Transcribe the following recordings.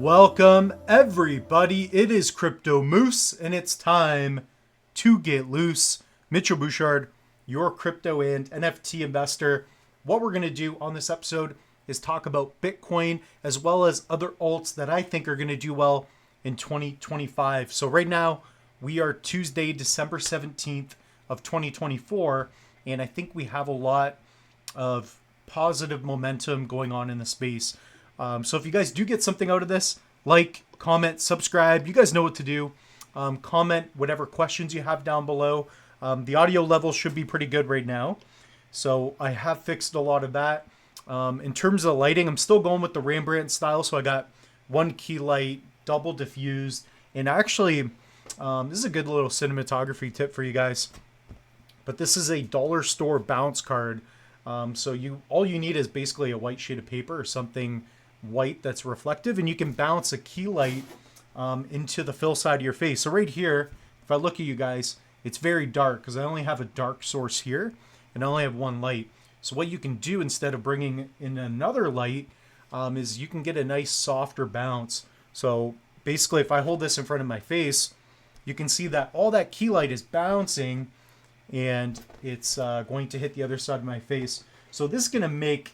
Welcome everybody, it is Crypto Moose and it's time to get loose. Mitchell Bouchard, your crypto and NFT investor. What we're going to do on this episode is talk about Bitcoin as well as other alts that I think are going to do well in 2025. So right now we are Tuesday, December 17th of 2024, and I think we have a lot of positive momentum going on in the space. So if you guys do get something out of this, like, comment, subscribe. You guys know what to do. Comment whatever questions you have down below. The audio level should be pretty good right now. So I have fixed a lot of that. In terms of lighting, I'm still going with the Rembrandt style. So I got one key light, double diffused. And actually, this is a good little cinematography tip for you guys. But this is a dollar store bounce card. So all you need is basically a white sheet of paper or something white that's reflective, and you can bounce a key light into the fill side of your face. So right here, if I look at you guys, it's very dark because I only have a dark source here and I only have one light. So what you can do instead of bringing in another light is you can get a nice softer bounce. So basically, if I hold this in front of my face, you can see that all that key light is bouncing and it's going to hit the other side of my face. So this is going to make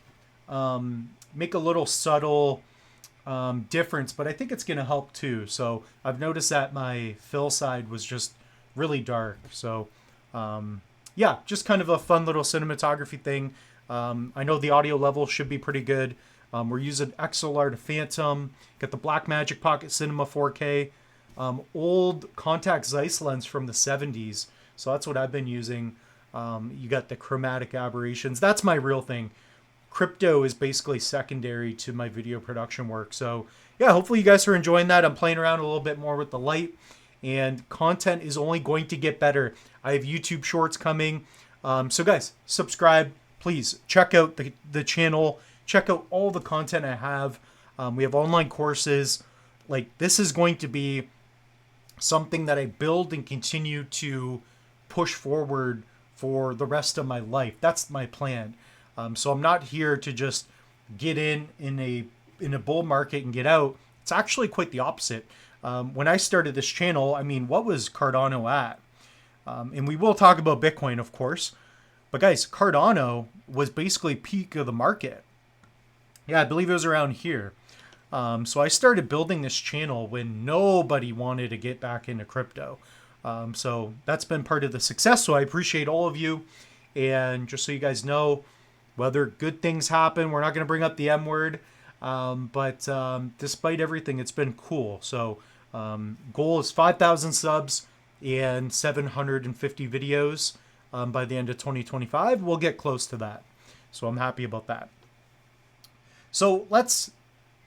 a little subtle difference, but I think it's going to help too. So I've noticed that my fill side was just really dark. So yeah, just kind of a fun little cinematography thing. I know the audio level should be pretty good. We're using XLR to Phantom, got the Blackmagic Pocket Cinema 4K, old contact Zeiss lens from the 70s. So that's what I've been using. You got the chromatic aberrations. That's my real thing. Crypto is basically secondary to my video production work. So yeah, hopefully you guys are enjoying that. I'm playing around a little bit more with the light, and content is only going to get better. I have YouTube shorts coming. So guys, subscribe. Please check out the channel. Check out all the content I have. We have online courses. Like, this is going to be something that I build and continue to push forward for the rest of my life. That's my plan. So I'm not here to just get in a bull market and get out. It's actually quite the opposite. When I started this channel, I mean, what was Cardano at? And we will talk about Bitcoin, of course. But guys, Cardano was basically peak of the market. Yeah, I believe it was around here. So I started building this channel when nobody wanted to get back into crypto. So that's been part of the success. So I appreciate all of you. And just so you guys know, whether good things happen, we're not going to bring up the M word. But despite everything, it's been cool. So goal is 5,000 subs and 750 videos by the end of 2025. We'll get close to that. So I'm happy about that. So let's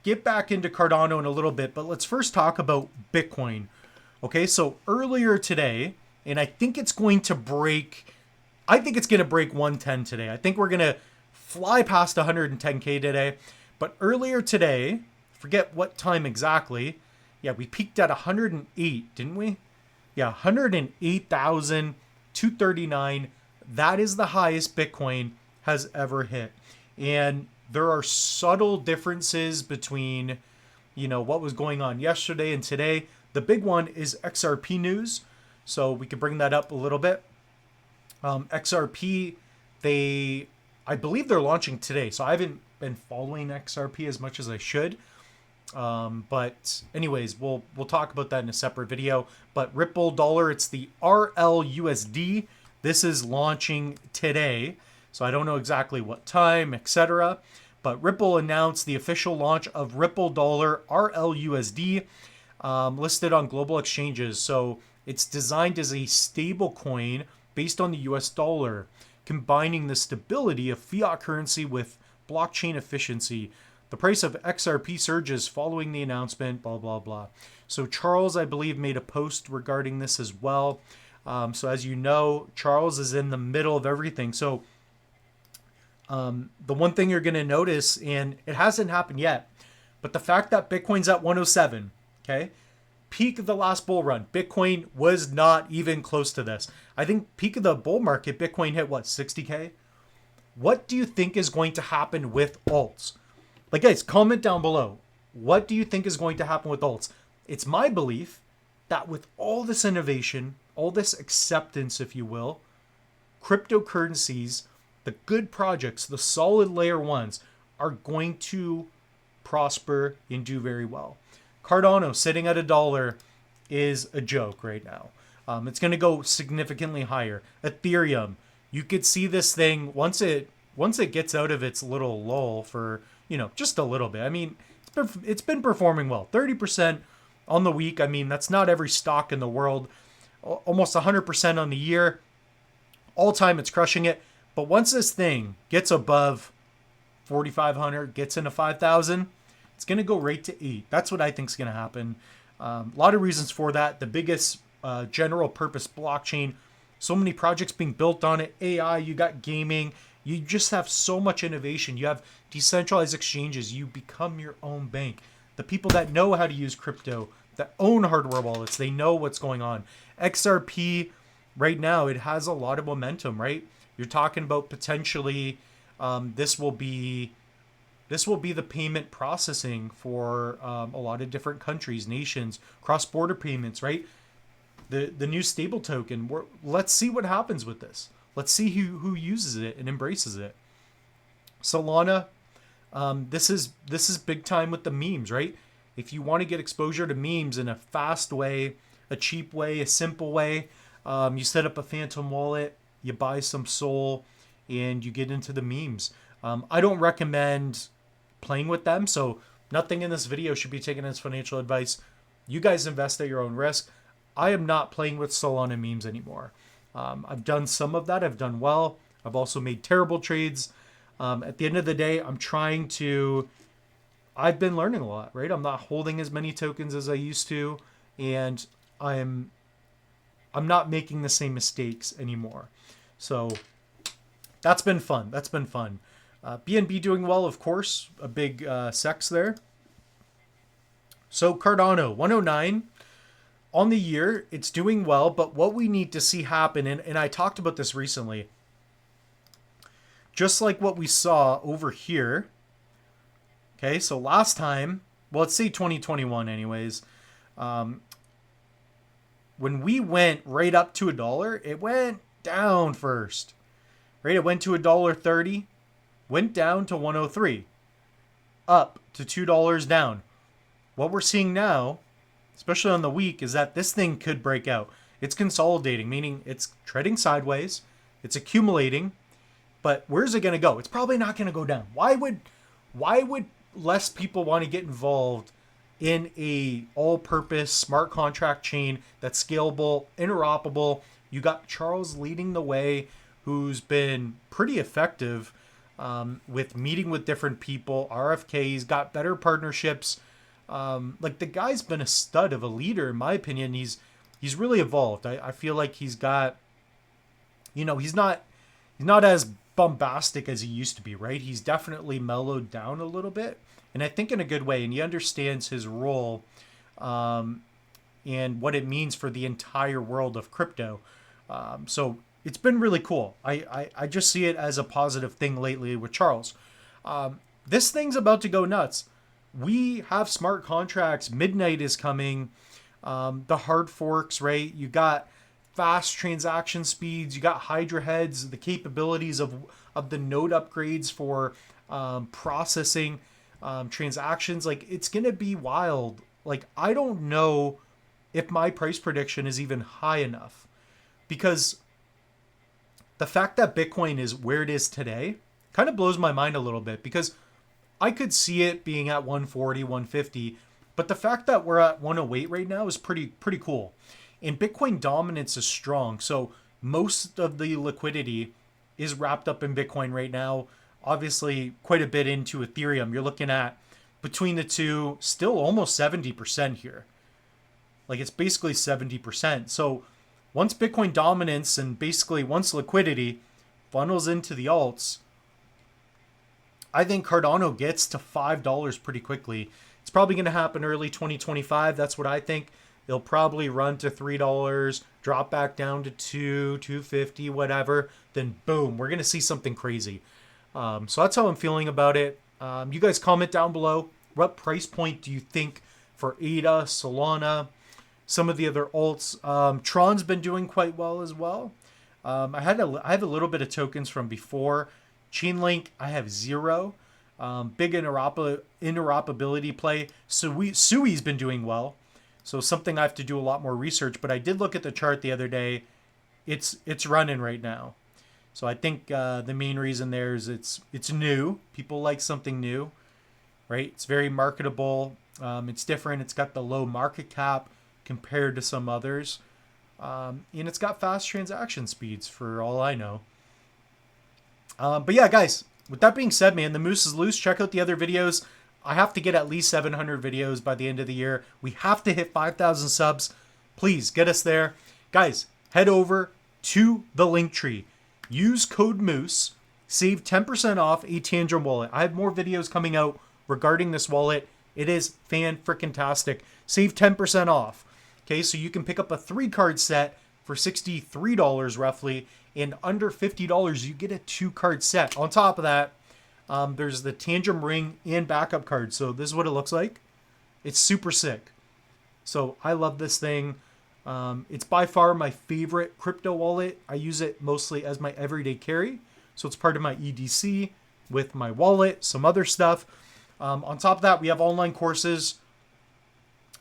get back into Cardano in a little bit, but let's first talk about Bitcoin. Okay, so earlier today, and I think it's going to break 110 today. I think we're going to fly past 110K today. But earlier today, forget what time exactly. Yeah, we peaked at 108, didn't we? Yeah, 108,239. That is the highest Bitcoin has ever hit. And there are subtle differences between, what was going on yesterday and today. The big one is XRP news. So we could bring that up a little bit. XRP, I believe they're launching today. So I haven't been following XRP as much as I should. But anyways, we'll talk about that in a separate video. But Ripple dollar, it's the RLUSD. This is launching today. So I don't know exactly what time, etc. But Ripple announced the official launch of Ripple dollar RLUSD, listed on global exchanges. So it's designed as a stable coin based on the US dollar, combining the stability of fiat currency with blockchain efficiency. The price of XRP surges following the announcement, blah, blah, blah. So Charles, I believe, made a post regarding this as well. So as you know, Charles is in the middle of everything. So the one thing you're going to notice, and it hasn't happened yet, but the fact that Bitcoin's at 107, okay? Peak of the last bull run, Bitcoin was not even close to this. I think peak of the bull market, Bitcoin hit what, 60K? What do you think is going to happen with alts? Like, guys, comment down below. What do you think is going to happen with alts? It's my belief that with all this innovation, all this acceptance, if you will, cryptocurrencies, the good projects, the solid layer ones, are going to prosper and do very well. Cardano sitting at $1 is a joke right now. It's going to go significantly higher. Ethereum, you could see this thing once it gets out of its little lull for, just a little bit. I mean, it's been performing well. 30% on the week. I mean, that's not every stock in the world. Almost 100% on the year. All time, it's crushing it. But once this thing gets above 4,500, gets into 5,000, it's going to go right to 8. That's what I think is going to happen. A lot of reasons for that. The biggest general purpose blockchain, so many projects being built on it. AI, you got gaming. You just have so much innovation. You have decentralized exchanges. You become your own bank. The people that know how to use crypto, that own hardware wallets, they know what's going on. XRP, right now, it has a lot of momentum, right? You're talking about potentially this will be the payment processing for a lot of different countries, nations, cross-border payments, right? The new stable token. Let's see what happens with this. Let's see who uses it and embraces it. Solana, this is big time with the memes, right? If you want to get exposure to memes in a fast way, a cheap way, a simple way, you set up a Phantom wallet, you buy some Sol, and you get into the memes. I don't recommend playing with them, so nothing in this video should be taken as financial advice. You guys invest at your own risk. I am not playing with Solana memes anymore. I've done some of that. I've done well. I've also made terrible trades. At the end of the day, I've been learning a lot, right? I'm not holding as many tokens as I used to, and I'm not making the same mistakes anymore. So that's been fun. BNB doing well, of course, a big sex there. So Cardano, 109 on the year, it's doing well, but what we need to see happen, and I talked about this recently, just like what we saw over here. Okay, so last time, well, let's say 2021 anyways, when we went right up to $1, it went down first, right? It went to $1.30, went down to 103, up to $2 down. What we're seeing now, especially on the week, is that this thing could break out. It's consolidating, meaning it's treading sideways, it's accumulating, but where's it going to go? It's probably not going to go down. Why would less people want to get involved in a all-purpose smart contract chain that's scalable, interoperable? You got Charles leading the way, who's been pretty effective with meeting with different people, RFKs, got better partnerships. Like, the guy's been a stud of a leader, in my opinion. He's really evolved. I feel like he's got, he's not as bombastic as he used to be, right? He's definitely mellowed down a little bit, and I think in a good way. And he understands his role and what it means for the entire world of crypto. So it's been really cool. I just see it as a positive thing lately with Charles. This thing's about to go nuts. We have smart contracts. Midnight is coming. The hard forks, right? You got fast transaction speeds. You got Hydra heads, the capabilities of the node upgrades for processing transactions. Like, it's going to be wild. Like, I don't know if my price prediction is even high enough, because the fact that Bitcoin is where it is today kind of blows my mind a little bit, because I could see it being at 140, 150, but the fact that we're at 108 right now is pretty cool. And Bitcoin dominance is strong, so most of the liquidity is wrapped up in Bitcoin right now. Obviously, quite a bit into Ethereum. You're looking at, between the two, still almost 70% here. Like, it's basically 70%. So once Bitcoin dominance and basically once liquidity funnels into the alts, I think Cardano gets to $5 pretty quickly. It's probably going to happen early 2025. That's what I think. It'll probably run to $3, drop back down to $2.50, whatever. Then boom, we're going to see something crazy. So that's how I'm feeling about it. You guys comment down below. What price point do you think for ADA, Solana, some of the other alts? Tron's been doing quite well as well. I have a little bit of tokens from before. Chainlink, I have 0. Big interoperability play. Sui's been doing well. So something I have to do a lot more research. But I did look at the chart the other day. It's running right now. So I think the main reason there is it's new. People like something new, right? It's very marketable. It's different. It's got the low market cap compared to some others. And it's got fast transaction speeds for all I know. But yeah, guys, with that being said, man, the moose is loose. Check out the other videos. I have to get at least 700 videos by the end of the year. We have to hit 5,000 subs. Please get us there. Guys, head over to the link tree. Use code MOOSE. Save 10% off a Tangent wallet. I have more videos coming out regarding this wallet. It is fan-frickin-tastic. Save 10% off. Okay, so you can pick up a 3-card set for $63 roughly. And under $50, you get a 2-card set. On top of that, there's the Tangent ring and backup card. So this is what it looks like. It's super sick. So I love this thing. It's by far my favorite crypto wallet. I use it mostly as my everyday carry. So it's part of my EDC with my wallet, some other stuff. On top of that, we have online courses.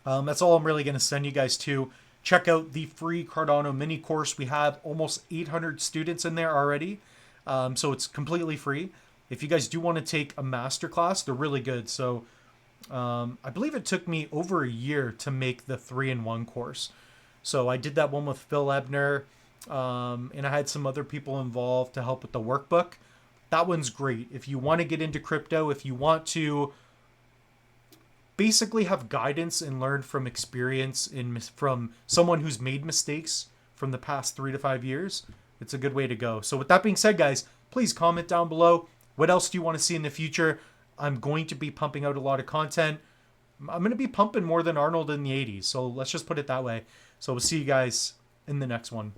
That's all I'm really going to send you guys to. Check out the free Cardano mini course. We have almost 800 students in there already. So it's completely free. If you guys do want to take a masterclass, they're really good. So I believe it took me over a year to make the 3-in-1 course. So I did that one with Phil Ebner, and I had some other people involved to help with the workbook. That one's great. If you want to get into crypto, if you want to basically have guidance and learn from experience from someone who's made mistakes from the past 3 to 5 years, it's a good way to go. So with that being said, guys, please comment down below. What else do you want to see in the future? I'm going to be pumping out a lot of content. I'm going to be pumping more than Arnold in the 80s. So let's just put it that way. So we'll see you guys in the next one.